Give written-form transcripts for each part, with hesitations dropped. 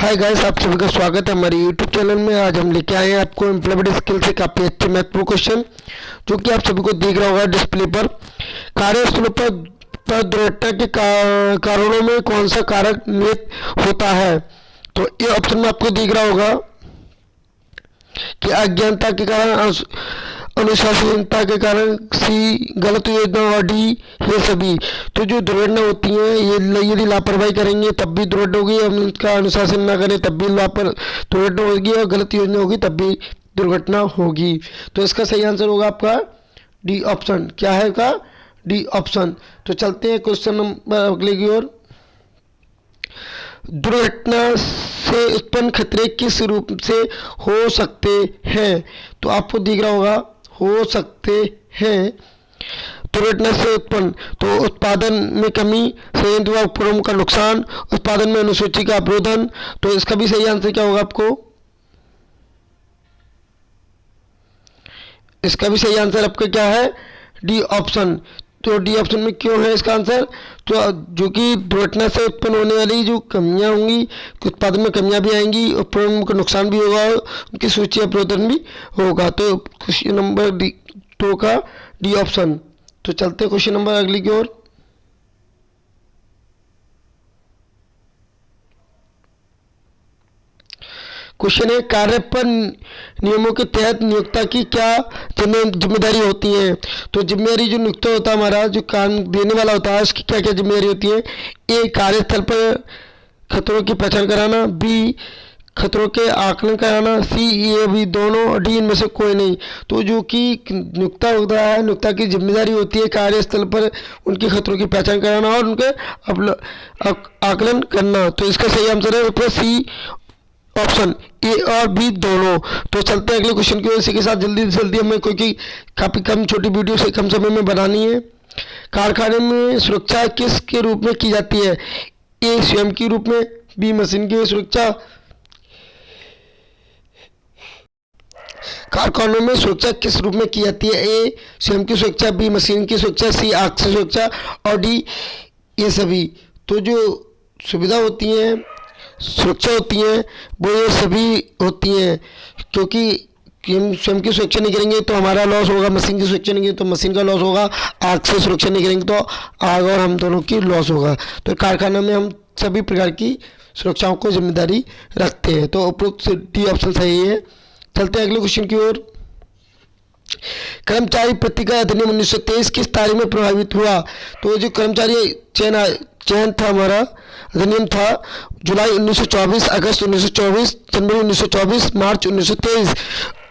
Hi guys, आप सभी का स्वागत है हमारे यूट्यूब चैनल में। आज हम लेके आए हैं आपको एम्प्लॉयमेंट स्किल से काफ़ी अच्छे महत्वपूर्ण क्वेश्चन, जो कि आप सभी को दिख रहा होगा डिस्प्ले पर। कार्यस्थलों पर दुर्घटना के कारणों में कौन सा कारक नियत होता है? तो ये ऑप्शन में आपको दिख रहा होगा कि अज्ञानता के कारण, अनुशासनहीनता के कारण, सी गलत योजना, और डी ये सभी। तो जो दुर्घटना होती है ये यदि लापरवाही करेंगे तब भी दुर्घटना होगी, हम इसका अनुशासन ना करें तब भी दुर्घटना होगी, और गलत योजना होगी तब भी दुर्घटना होगी। तो इसका सही आंसर होगा आपका डी ऑप्शन। क्या है इसका? D option. तो चलते हैं क्वेश्चन नंबर अगले की ओर। दुर्घटना से उत्पन्न खतरे किस रूप से हो सकते हैं? तो आपको दिख रहा होगा हो सकते हैं। दुर्घटना से उत्पन्न, तो उत्पादन में कमी, संयंत्र व उपकरणों का नुकसान, उत्पादन में अनुसूची का अवरोधन। तो इसका भी सही आंसर क्या होगा आपको? इसका भी सही आंसर आपका क्या है? D option. तो डी ऑप्शन में क्यों है इसका आंसर? तो जो कि दुर्घटना से उत्पन्न होने वाली जो कमियां होंगी, उत्पादन में कमियां भी आएंगी, उपकरणों का नुकसान भी होगा, उनकी सूची अवरोधन भी होगा। तो क्वेश्चन नंबर डी 2 का डी ऑप्शन। तो चलते क्वेश्चन नंबर अगली की ओर। क्वेश्चन है, कार्य पर नियमों के तहत नियोक्ता की क्या जिम्मेदारी होती है? तो जिम्मेदारी जो नियोक्ता होता है, हमारा जो काम देने वाला होता है, उसकी क्या क्या जिम्मेदारी होती है? ए, कार्यस्थल पर खतरों की पहचान कराना, बी, खतरों के आकलन कराना, सी, ये भी दोनों, डी, इनमें से कोई नहीं। तो जो कि नियोक्ता होता है, नियोक्ता की जिम्मेदारी होती है कार्यस्थल पर उनके खतरों की पहचान कराना और उनके आकलन करना। तो इसका सही आंसर है सी ऑप्शन, ए और बी दोनों। तो चलते हैं अगले क्वेश्चन की ओर। इसी के साथ जल्दी से जल्दी हमें, क्योंकि काफ़ी कम छोटी वीडियो से कम समय में बनानी है। कारखाने में सुरक्षा किस के रूप में की जाती है? ए, स्वयं के रूप में, बी, मशीन की सुरक्षा। कारखानों में सुरक्षा किस रूप में की जाती है? ए, स्वयं की सुरक्षा, बी, मशीन की सुरक्षा, सी, आग से सुरक्षा, और डी, ये सभी। तो जो सुविधा होती है, सुरक्षा होती है, वो ये सभी होती हैं, क्योंकि हम स्वयं की सुरक्षा नहीं करेंगे तो हमारा लॉस होगा, मशीन की सुरक्षा नहीं करेंगे तो मशीन का लॉस होगा, आग से सुरक्षा नहीं करेंगे तो आग और हम दोनों की लॉस होगा। तो कारखाना में हम सभी प्रकार की सुरक्षाओं को जिम्मेदारी रखते हैं। तो उपरोक्त डी ऑप्शन सही है। चलते हैं अगले क्वेश्चन की ओर। कर्मचारी प्रतिज्ञा अधिनियम 1923 किस तारीख में प्रभावित हुआ? तो जो कर्मचारी चयन था, हमारा अधिनियम था जुलाई 1924, अगस्त 1924, जनवरी 1924, मार्च 1923।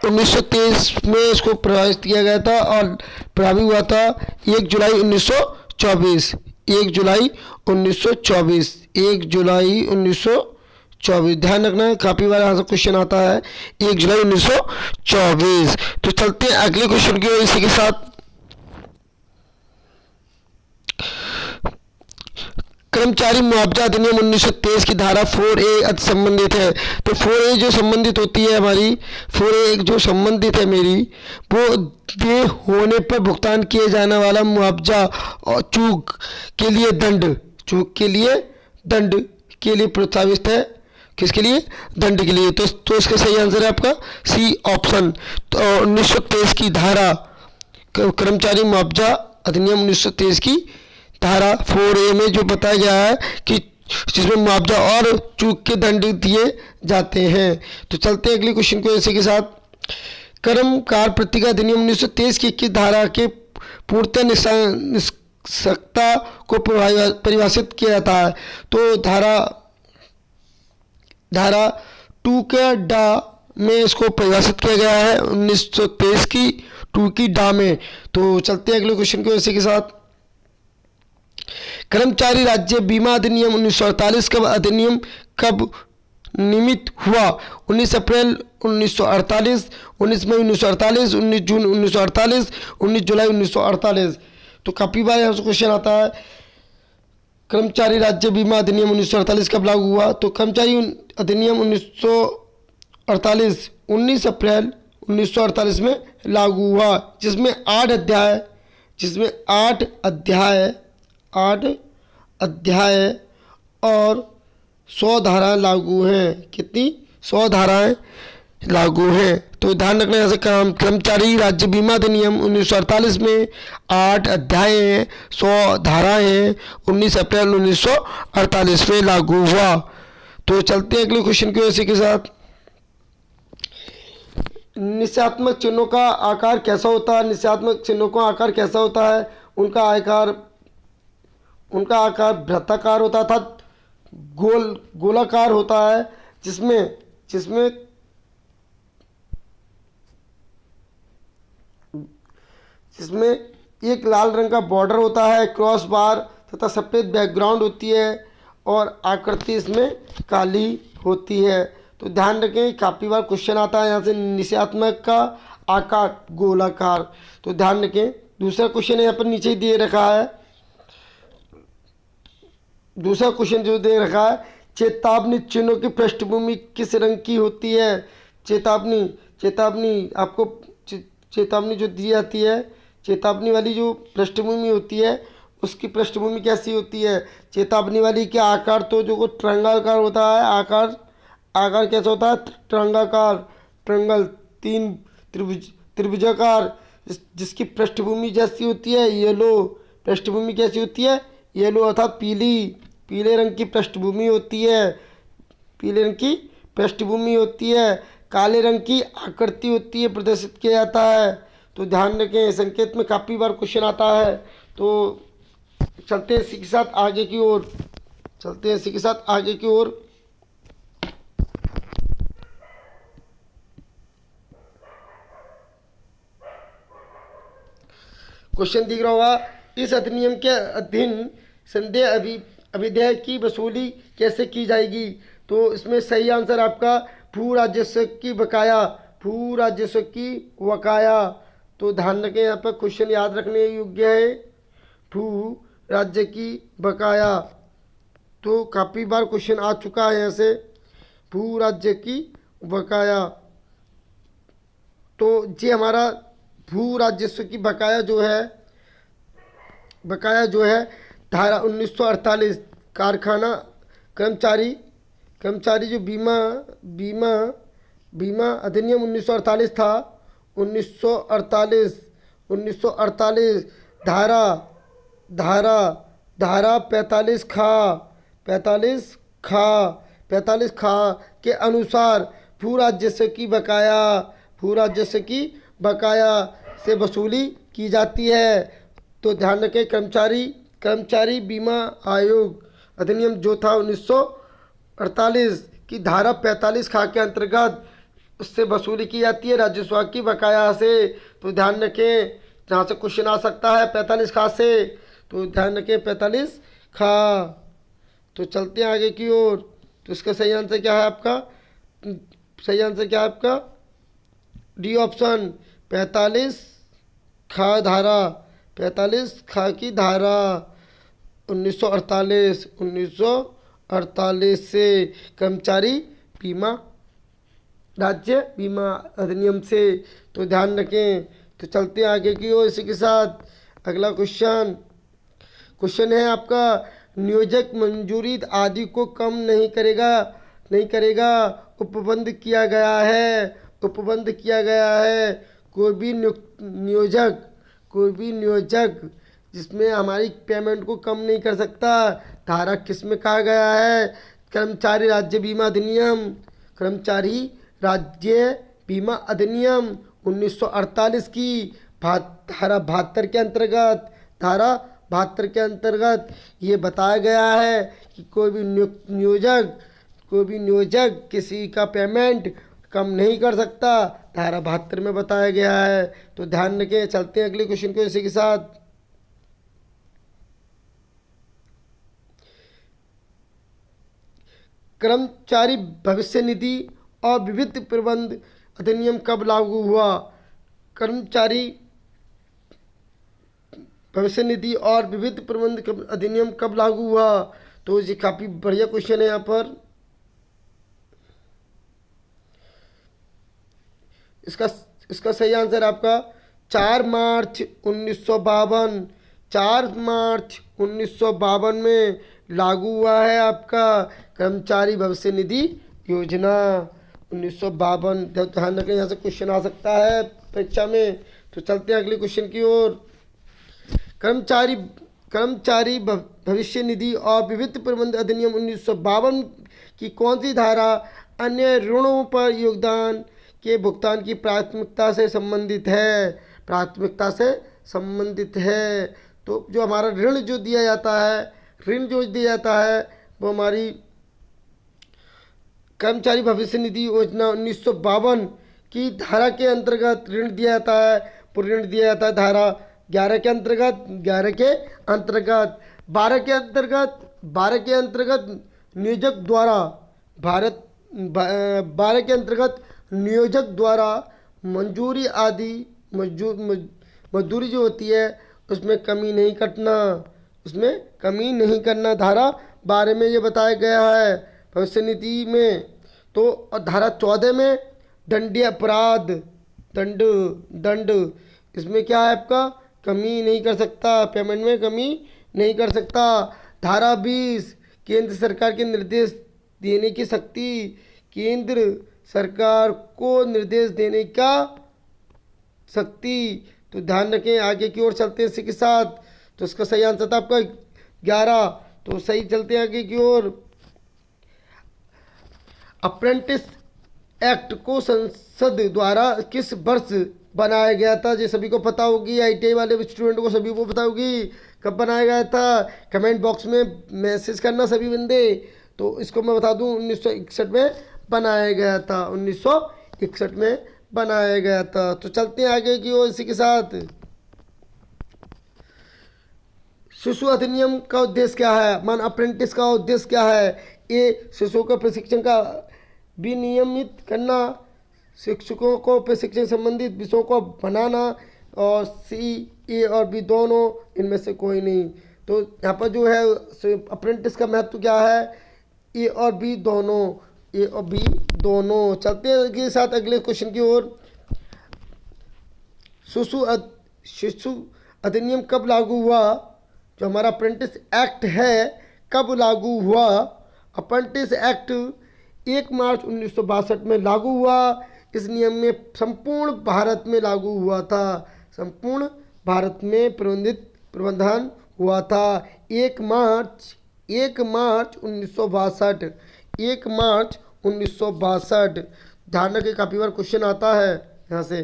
1923 में इसको प्रभावित किया गया था और प्रभावी हुआ था 1 जुलाई 1924। 1 जुलाई 1924, 1 जुलाई 1924। ध्यान रखना है, काफ़ी बार यहाँ से क्वेश्चन आता है 1 जुलाई 1924। तो चलते हैं अगले क्वेश्चन की ओर। इसी के साथ कर्मचारी मुआवजा अधिनियम 1923 की धारा 4A संबंधित है। तो 4A जो संबंधित होती है हमारी, 4A जो संबंधित है मेरी, वो देय होने पर भुगतान किए जाने वाला मुआवजा और चूक के लिए दंड, चूक के लिए दंड के लिए प्रस्तावित है। किसके लिए? दंड के लिए। तो इसका सही आंसर है आपका सी ऑप्शन। तो 1923 की धारा, कर्मचारी मुआवजा अधिनियम 1923 की धारा 4A में जो बताया गया है कि जिसमें मुआवजा और चूक के दंड दिए जाते हैं। तो चलते हैं अगले क्वेश्चन को। इसी के साथ कर्मकार प्रतिज्ञा अधिनियम 1923 की 21 धारा के पूर्णतः निष्पक्षता को परिभाषित किया जाता है। तो धारा 2 के डा में इसको परिभाषित किया गया है 1923 की 2 की डा में। तो चलते हैं अगले क्वेश्चन को। इसी के साथ कर्मचारी राज्य बीमा अधिनियम 1948 कब नियमित हुआ? 19 अप्रैल 1948, 19 मई 1948, 19 जून 1948, 19 जुलाई 1948। तो काफ़ी बार यहाँ से क्वेश्चन आता है कर्मचारी राज्य बीमा अधिनियम 1948 कब लागू हुआ? तो कर्मचारी अधिनियम 1948 19 अप्रैल 1948 में लागू हुआ, जिसमें 8 अध्याय और 100 धाराएं लागू हैं। कितनी? 100 धाराएं लागू हैं। तो ध्यान रखना यहाँ से कर्मचारी राज्य बीमा अधिनियम 1948 में 8 अध्याय हैं, 100 धाराएं हैं, 19 अप्रैल 1948 में लागू हुआ। तो चलते हैं अगले क्वेश्चन की ओर इसी के साथ। निश्चयात्मक चिन्हों का आकार कैसा होता है? निश्चयात्मक चिन्हों का आकार कैसा होता है? उनका आकार वृत्ताकार होता है अर्थात गोलाकार होता है, जिसमें एक लाल रंग का बॉर्डर होता है, क्रॉस बार तथा सफ़ेद बैकग्राउंड होती है और आकृति इसमें काली होती है। तो ध्यान रखें, काफ़ी बार क्वेश्चन आता है यहाँ से। निश्चयात्मक का आकार गोलाकार। तो ध्यान रखें। दूसरा क्वेश्चन यहाँ पर नीचे ही दे रखा है। दूसरा क्वेश्चन जो दे रखा है, चेतावनी चिन्हों की पृष्ठभूमि किस रंग की होती है? चेतावनी आपको चेतावनी जो दी जाती है, चेतावनी वाली जो पृष्ठभूमि होती है उसकी पृष्ठभूमि कैसी होती है? चेतावनी वाली के आकार तो जो ट्रायंगलाकार होता है, आकार कैसा होता है? ट्रायंगल, तीन त्रिभुजाकार, जिसकी पृष्ठभूमि जैसी होती है येलो। पृष्ठभूमि कैसी होती है? येलो अर्थात पीले रंग की पृष्ठभूमि होती है। पीले रंग की पृष्ठभूमि होती है। काले रंग की आकृति होती है, प्रदर्शित किया जाता है। तो ध्यान रखें, संकेत में काफ़ी बार क्वेश्चन आता है। तो चलते हैं इसी के साथ आगे की ओर। क्वेश्चन दिख रहा होगा, इस अधिनियम के अधीन संदेह अभिदेय की वसूली कैसे की जाएगी? तो इसमें सही आंसर आपका भू राजस्व की बकाया। तो ध्यान रखें, यहाँ पर क्वेश्चन याद रखने योग्य है, भू राज्य की बकाया। तो काफ़ी बार क्वेश्चन आ चुका है यहाँ से, भू राज्य की बकाया। तो ये हमारा भू राजस्व की बकाया जो है धारा 1948 कारखाना कर्मचारी जो बीमा अधिनियम 1948 था। 1948 धारा 45 खा के अनुसार भू राजस्व की बकाया से वसूली की जाती है। तो ध्यान रखें, कर्मचारी बीमा आयोग अधिनियम जो था 1948 की धारा 45 खा के अंतर्गत उससे वसूली की जाती है राजस्व की बकाया से। तो ध्यान रखें, जहाँ से क्वेश्चन आ सकता है 45 खा से। तो ध्यान रखें 45 खा। तो चलते हैं आगे की ओर। तो इसका सही आंसर क्या है आपका? डी ऑप्शन, 45 खा की धारा 1948 से कर्मचारी राज्य बीमा अधिनियम से। तो ध्यान रखें। तो चलते हैं आगे की ओर इसी के साथ। अगला क्वेश्चन है आपका, नियोजक मंजूरी आदि को कम नहीं करेगा। उपबंध किया गया है। कोई भी नियोजक जिसमें हमारी पेमेंट को कम नहीं कर सकता। धारा किस में कहा गया है? कर्मचारी राज्य बीमा अधिनियम 1948 की धारा 72 के अंतर्गत ये बताया गया है कि कोई भी नियोजक किसी का पेमेंट कम नहीं कर सकता। धारा 72 में बताया गया है। तो ध्यान रखें। चलते हैं अगले क्वेश्चन को इसी के साथ। कर्मचारी भविष्य निधि और विविध प्रबंध अधिनियम कब लागू हुआ? कर्मचारी भविष्य निधि और विविध प्रबंध अधिनियम कब लागू हुआ? तो ये काफ़ी बढ़िया क्वेश्चन है यहाँ पर। इसका सही आंसर आपका 4 मार्च 1952 में लागू हुआ है आपका कर्मचारी भविष्य निधि योजना 1952। ध्यान रखें, यहाँ से क्वेश्चन आ सकता है परीक्षा में। तो चलते हैं अगले क्वेश्चन की ओर। कर्मचारी कर्मचारी भविष्य निधि और विविध प्रबंध अधिनियम 1952 की कौन सी धारा अन्य ऋणों पर योगदान के भुगतान की प्राथमिकता से संबंधित है? प्राथमिकता से संबंधित है। तो जो हमारा ऋण जो दिया जाता है, ऋण जो दिया जाता है वो हमारी कर्मचारी भविष्य निधि योजना 1952 की धारा के अंतर्गत ऋण दिया जाता है। वो ऋण दिया जाता है धारा 11 के अंतर्गत, 11 के अंतर्गत, 12 के अंतर्गत, 12 के अंतर्गत नियोजक द्वारा 12 के अंतर्गत नियोजक द्वारा मंजूरी आदि मजदूरी जो होती है उसमें कमी नहीं करना, उसमें कमी नहीं करना, धारा 12 में ये बताया गया है भविष्य निधि में। तो और धारा 14 में दंडीय अपराध, दंड इसमें क्या है आपका, कमी नहीं कर सकता, पेमेंट में कमी नहीं कर सकता। धारा 20 केंद्र सरकार के निर्देश देने की शक्ति, केंद्र सरकार को निर्देश देने का शक्ति। तो ध्यान रखें, आगे की ओर चलते हैं इसी के साथ। तो इसका सही आंसर था आपका 11। तो सही चलते हैं आगे की ओर। अप्रेंटिस एक्ट को संसद द्वारा किस वर्ष बनाया गया था? ये सभी को पता होगी, ITI वाले स्टूडेंट को सभी को पता होगी कब बनाया गया था। कमेंट बॉक्स में मैसेज करना सभी बंदे। तो इसको मैं बता दूं 1961 में बनाया गया था, 1961 में बनाया गया था। तो चलते हैं आगे की ओर इसी के साथ। शिशु अधिनियम का उद्देश्य क्या है? मान अप्रेंटिस का उद्देश्य क्या है? ए शिशुओं का प्रशिक्षण का विनियमित करना, शिक्षकों को प्रशिक्षण संबंधित विषयों को बनाना, और C, A और B दोनों, इनमें से कोई नहीं। तो यहाँ पर जो है अप्रेंटिस का महत्व क्या है? A और B दोनों, A और B दोनों। चलते हैं के साथ अगले क्वेश्चन की ओर। शिशु अधिनियम कब लागू हुआ? जो हमारा अप्रेंटिस एक्ट है कब लागू हुआ? अप्रेंटिस एक्ट 1 मार्च 1962 में लागू हुआ। इस नियम में संपूर्ण भारत में लागू हुआ था, संपूर्ण भारत में प्रबंधन हुआ था। 1 मार्च 1962, 1 मार्च 1962। ध्यान रखें, काफ़ी बार क्वेश्चन आता है यहाँ से।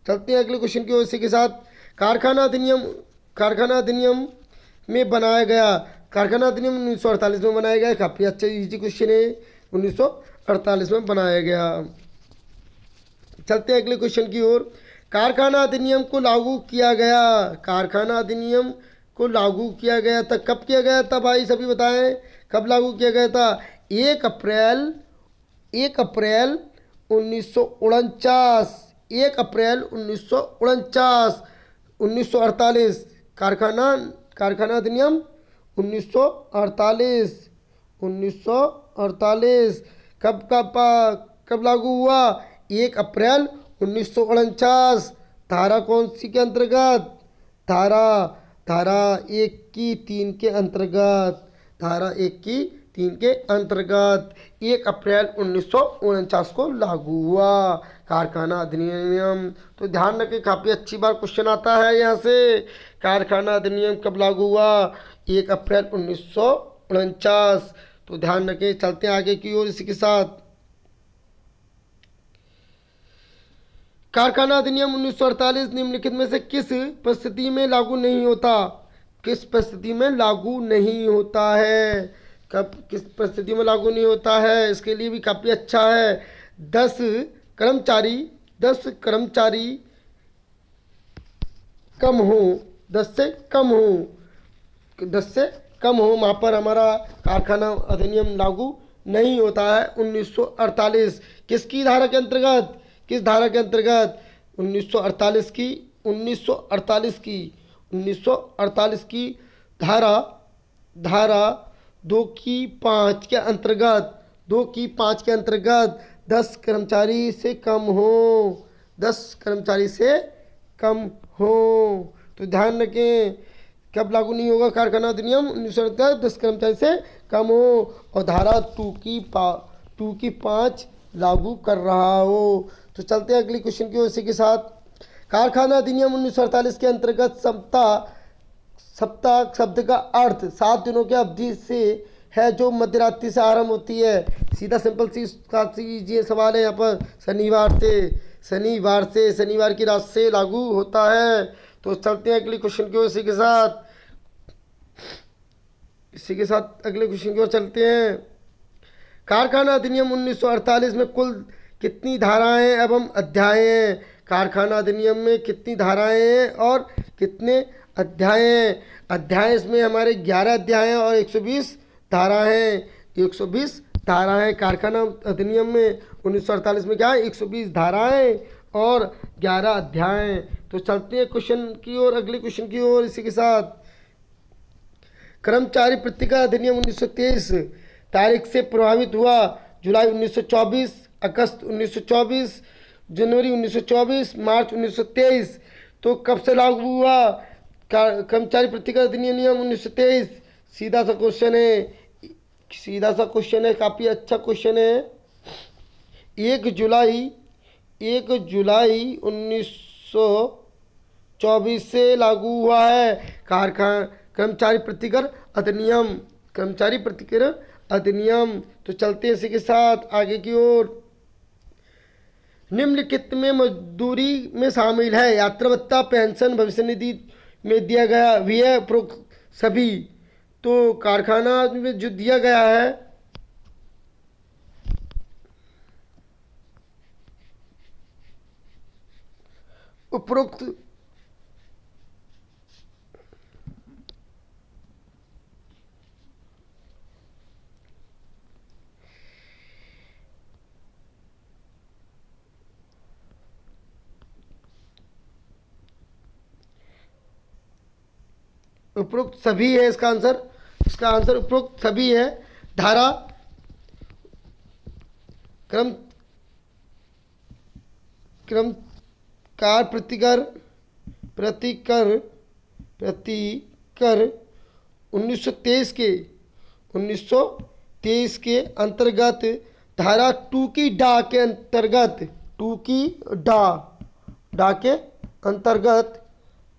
चलते हैं अगले क्वेश्चन की ओर इसी के साथ। कारखाना अधिनियम में बनाया गया, कारखाना अधिनियम 1948 में बनाया गया। काफ़ी अच्छा इजी क्वेश्चन है, 1948 में बनाया गया। चलते हैं अगले क्वेश्चन की ओर। कारखाना अधिनियम को लागू किया गया, कारखाना अधिनियम को लागू किया गया था, कब किया गया था भाई सभी बताएं, कब लागू किया गया था? 1 अप्रैल 1949, 1 अप्रैल 1949, 1948। कारखाना अधिनियम 1948 कब लागू हुआ? 1 अप्रैल 1949। धारा कौन सी के अंतर्गत? धारा 1 की 3 के अंतर्गत, धारा 1 की 3 के अंतर्गत 1 अप्रैल 1949 को लागू हुआ कारखाना अधिनियम। तो ध्यान रखें, काफ़ी अच्छी बार क्वेश्चन आता है यहाँ से। कारखाना अधिनियम कब लागू हुआ? 1 अप्रैल 1949। तो ध्यान रखें, चलते हैं आगे की ओर इसी के साथ। कारखाना अधिनियम 1948 निम्नलिखित में से किस परिस्थिति में लागू नहीं होता? किस परिस्थिति में लागू नहीं होता है? कब किस परिस्थिति में लागू नहीं होता है? इसके लिए भी काफ़ी अच्छा है। 10 कर्मचारी कम हो, 10 से कम हो, वहाँ पर हमारा कारखाना अधिनियम लागू नहीं होता है। 1948 किसकी धारा के अंतर्गत? किस धारा के अंतर्गत? 1948 की धारा 2 की 5 के अंतर्गत, 2 की 5 के अंतर्गत 10 कर्मचारी से कम हो, 10 कर्मचारी से कम हो। तो ध्यान रखें, कब लागू नहीं होगा कारखाना अधिनियम 1938? 10 कर्मचारी से कम हो और धारा 2 की 5 लागू कर रहा हो। तो चलते हैं अगली क्वेश्चन की ओर। इसी के साथ कारखाना अधिनियम 1948 के अंतर्गत सप्ताह शब्द का अर्थ 7 दिनों की अवधि से है जो मध्यरात्रि से आरंभ होती है। सीधा सिंपल सी सवाल है यहाँ पर। शनिवार की रात से लागू होता है। तो चलते हैं अगले क्वेश्चन की ओर। इसी के साथ अगले क्वेश्चन की ओर चलते हैं। कारखाना अधिनियम 1948 में कुल कितनी धाराएं एवं अध्याय हैं? कारखाना अधिनियम में कितनी धाराएं हैं और कितने अध्याय हैं? अध्याय इसमें हमारे 11 अध्याय हैं और 120 धारा हैं। 120 धारा है कारखाना अधिनियम में 1948 में। क्या है? 120 धाराएं और 11 अध्याय। तो चलते हैं क्वेश्चन की ओर, अगले क्वेश्चन की ओर। इसी के साथ कर्मचारी प्रतिकर अधिनियम 1923 तारीख से प्रभावित हुआ। जुलाई 1924, अगस्त 1924, जनवरी 1924, मार्च 1923। तो कब से लागू हुआ कर्मचारी प्रतिकर अधिनियम 1923? सीधा सा क्वेश्चन है, काफ़ी अच्छा क्वेश्चन है। 1 जुलाई 1924 से लागू हुआ है कर्मचारी प्रतिकर अधिनियम। तो चलते हैं इसी के साथ आगे की ओर। निम्नलिखित में मजदूरी में शामिल है यात्रा भत्ता, पेंशन, भविष्य निधि में दिया गया व्यय उपरोक्त सभी। तो कारखाना में जो दिया गया है उपरोक्त सभी है इसका आंसर उपरोक्त सभी है। धारा कार प्रतिकर 1923 के अंतर्गत धारा 2 की डा के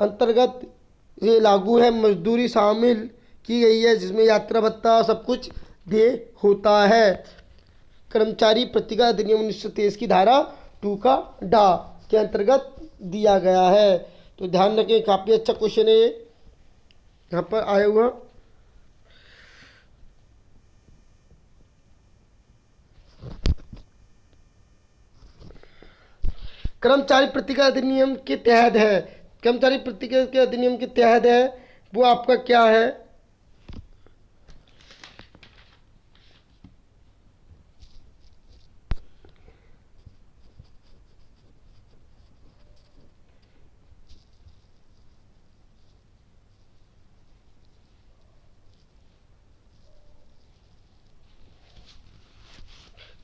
अंतर्गत ये लागू है। मजदूरी शामिल की गई है जिसमें यात्रा भत्ता सब कुछ दे होता है। कर्मचारी प्रतिकर अधिनियम 1923 की धारा 2 का डा के अंतर्गत दिया गया है। तो ध्यान रखें, काफ़ी अच्छा क्वेश्चन है ये यहाँ पर आया हुआ। कर्मचारी प्रतिकर अधिनियम के तहत है। कर्मचारी प्रतिकर के अधिनियम के तहत है वो आपका क्या है?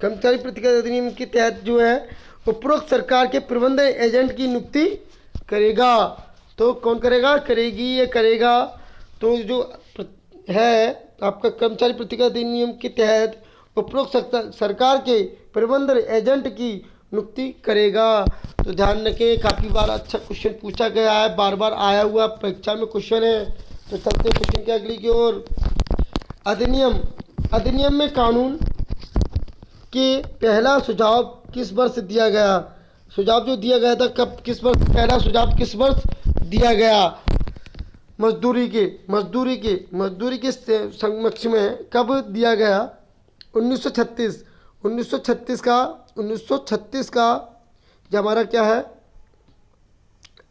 कर्मचारी प्रतिकर अधिनियम के तहत जो है उपरोक्त सरकार के प्रबंध एजेंट की नियुक्ति करेगा। तो कौन करेगा? करेगा। तो जो है आपका कर्मचारी प्रतिकर अधिनियम के तहत उपरोक्त सरकार के प्रबंध एजेंट की नियुक्ति करेगा। तो ध्यान रखें, काफ़ी बार अच्छा क्वेश्चन पूछा गया है, बार बार आया हुआ परीक्षा में क्वेश्चन है। तो चलते हैं क्वेश्चन के अगली की ओर। अधिनियम में कानून के पहला सुझाव किस वर्ष दिया गया? सुझाव जो दिया गया था कब, किस वर्ष पहला सुझाव किस वर्ष दिया गया? मजदूरी के समक्ष में कब दिया गया? 1936 का जो हमारा क्या है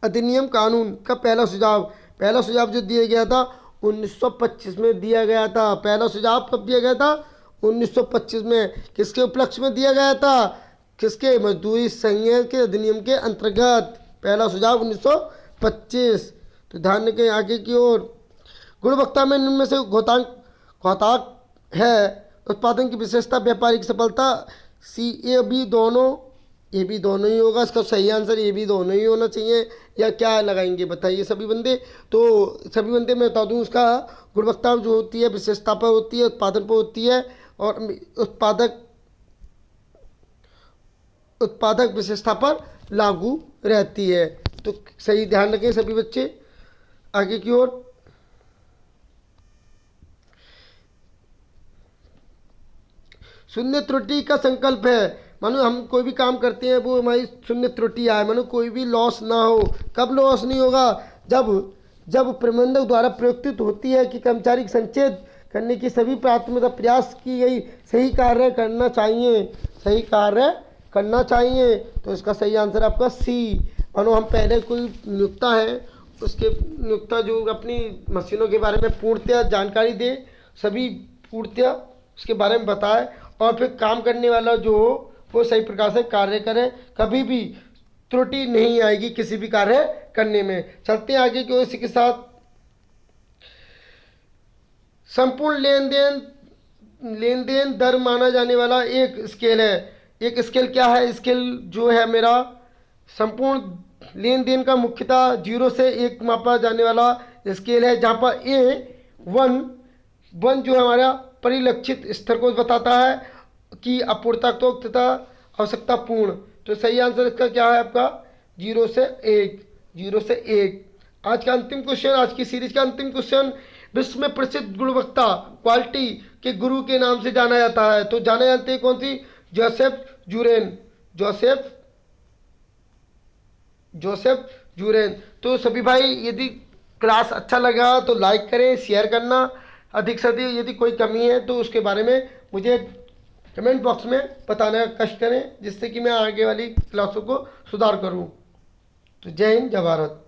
अधिनियम कानून का पहला सुझाव जो दिया गया था 1925 में दिया गया था। पहला सुझाव कब दिया गया था? 1925 में। किसके उपलक्ष्य में दिया गया था? किसके? मजदूरी संघ के अधिनियम के अंतर्गत पहला सुझाव 1925। तो ध्यान रखें आगे की ओर। गुणवत्ता में निम्न में से घातक है। उत्पादन की विशेषता, व्यापारिक सफलता, CAB दोनों ये भी दोनों ही होगा, इसका सही आंसर ये भी दोनों ही होना चाहिए, या क्या लगाएंगे बताइए सभी बंदे। तो सभी बंदे मैं बता दूं, उसका गुणवत्ता जो होती है विशेषता पर होती है, उत्पादन पर होती है, और उत्पादक उत्पादक विशेषता पर लागू रहती है। तो सही ध्यान रखें सभी बच्चे। आगे की ओर, शून्य त्रुटि का संकल्प है, मानो हम कोई भी काम करते हैं वो हमारी शून्य त्रुटि आए, मानो कोई भी लॉस ना हो। कब लॉस नहीं होगा? जब जब प्रबंधक द्वारा प्रयुक्त होती है कि कर्मचारी संचेत करने की सभी प्राथमिकता प्रयास की गई सही कार्य करना चाहिए, सही कार्य करना चाहिए। तो इसका सही आंसर आपका सी। मानो हम पहले कोई नियोक्ता है, उसके नियोक्ता जो अपनी मशीनों के बारे में पूर्णतः जानकारी दे, सभी पूर्णतः उसके बारे में बताए, और फिर काम करने वाला जो हो वो सही प्रकार से कार्य करे, कभी भी त्रुटि नहीं आएगी किसी भी कार्य करने में। चलते हैं आगे की ओर, इसी के साथ संपूर्ण लेन देन दर माना जाने वाला एक स्केल है। एक स्केल क्या है? स्केल जो है मेरा संपूर्ण लेन देन का मुख्यतः 0 से 1 मापा जाने वाला स्केल है, जहाँ पर वन जो हमारा परिलक्षित स्तर को बताता है कि अपूर्णांक तथा आवश्यकतापूर्ण। तो सही आंसर इसका क्या है आपका? 0 से 1, 0 से 1। आज का अंतिम क्वेश्चन, आज की सीरीज का अंतिम क्वेश्चन, विश्व में प्रसिद्ध गुणवत्ता क्वालिटी के गुरु के नाम से जाना जाता है। तो जाने जानते हैं कौन सी? जोसेफ जूरेन। तो सभी भाई, यदि क्लास अच्छा लगा तो लाइक करें, शेयर करना, अधिक से अधिक यदि कोई कमी है तो उसके बारे में मुझे कमेंट बॉक्स में बताने का कष्ट करें, जिससे कि मैं आगे वाली क्लासों को सुधार करूं। तो जय हिंद, जय भारत।